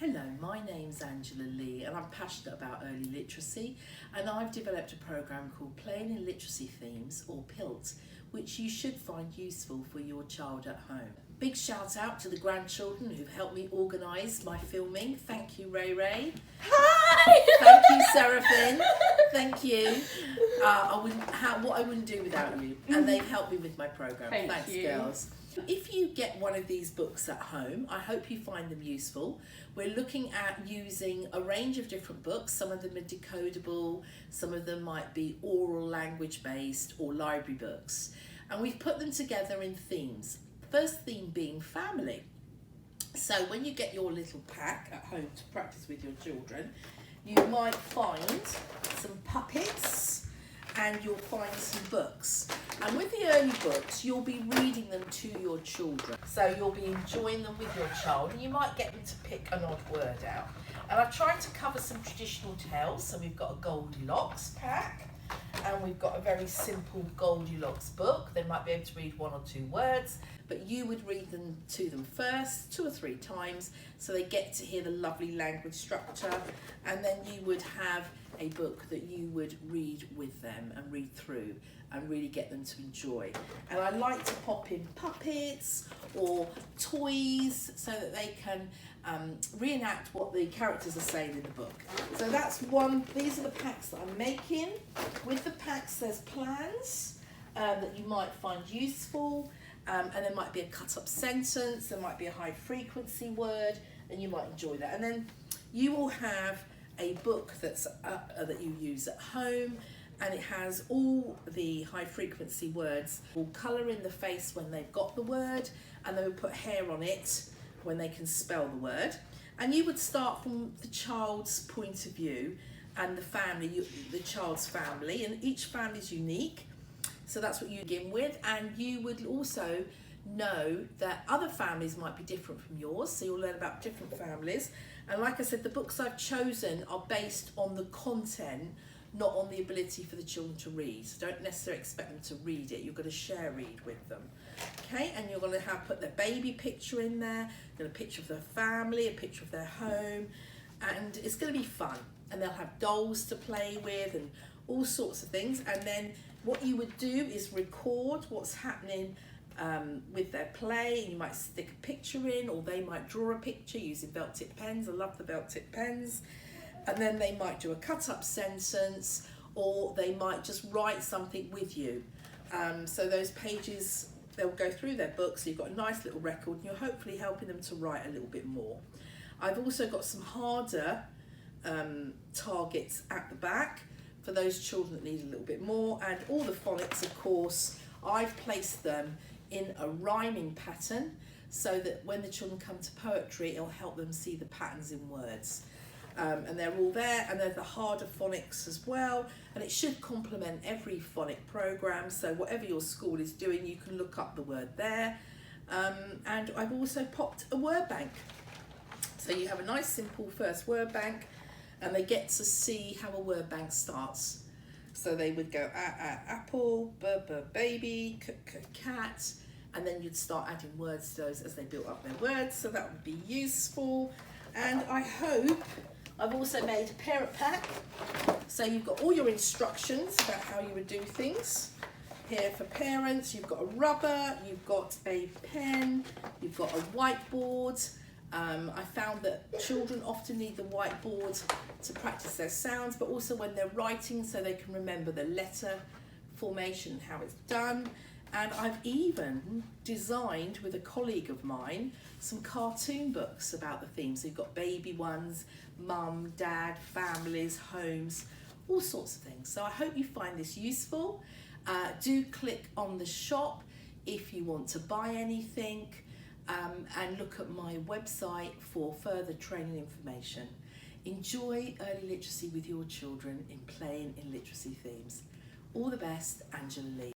Hello, my name's Angela Lee and I'm passionate about early literacy, and I've developed a programme called Playing in Literacy Themes, or PiLT, which you should find useful for your child at home. Big shout out to the grandchildren who've helped me organise my filming. Thank you, Ray Ray. Hi! Thank you, Seraphine. Thank you. What I wouldn't do without you. And they've helped me with my programme. Thanks, you. girls. If you get one of these books at home, I hope you find them useful. We're looking at using a range of different books. Some of them are decodable, some of them might be oral language based or library books. And we've put them together in themes. The first theme being family. So when you get your little pack at home to practice with your children, you might find some puppets and you'll find some books. And with the early books, you'll be reading them to your children. So you'll be enjoying them with your child, and you might get them to pick an odd word out. And I've tried to cover some traditional tales. So we've got a Goldilocks pack, and we've got a very simple Goldilocks book. They might be able to read one or two words, but you would read them to them first 2 or 3 times, so they get to hear the lovely language structure, and then you would have a book that you would read with them and read through and really get them to enjoy. And I like to pop in puppets or toys so that they can reenact what the characters are saying in the book. So that's one. These are the packs that I'm making. With the packs there's plans that you might find useful, and there might be a cut up sentence, there might be a high frequency word, and you might enjoy that. And then you will have a book that's that you use at home, and it has all the high frequency words. We'll colour in the face when they've got the word, and then we'll put hair on it when they can spell the word. And you would start from the child's point of view and the family, the child's family, and each family is unique. So that's what you begin with, and you would also know that other families might be different from yours, so you'll learn about different families. And like I said, the books I've chosen are based on the content, not on the ability for the children to read. So don't necessarily expect them to read it. You're going to share read with them. Okay, and you're going to put their baby picture in there, a picture of their family, a picture of their home, and it's going to be fun. And they'll have dolls to play with and all sorts of things. And then what you would do is record what's happening with their play, and you might stick a picture in, or they might draw a picture using felt tip pens. I love the felt tip pens. And then they might do a cut up sentence, or they might just write something with you. So those pages, they'll go through their books, so you've got a nice little record, and you're hopefully helping them to write a little bit more. I've also got some harder targets at the back for those children that need a little bit more, and all the phonics, of course, I've placed them in a rhyming pattern so that when the children come to poetry, it'll help them see the patterns in words. And they're all there, and they're the harder phonics as well, and it should complement every phonic programme. So whatever your school is doing, you can look up the word there. And I've also popped a word bank. So you have a nice simple first word bank, and they get to see how a word bank starts. So they would go apple, baby, cat, and then you'd start adding words to those as they built up their words. So that would be useful. And I hope I've also made a parent pack. So you've got all your instructions about how you would do things. Here for parents, you've got a rubber, you've got a pen, you've got a whiteboard. I found that children often need the whiteboard to practice their sounds, but also when they're writing, so they can remember the letter formation and how it's done. And I've even designed, with a colleague of mine, some cartoon books about the theme. So you've got baby ones, mum, dad, families, homes, all sorts of things. So I hope you find this useful. Do click on the shop if you want to buy anything. And look at my website for further training information. Enjoy early literacy with your children in Playing in Literacy Themes. All the best, Angela Lee.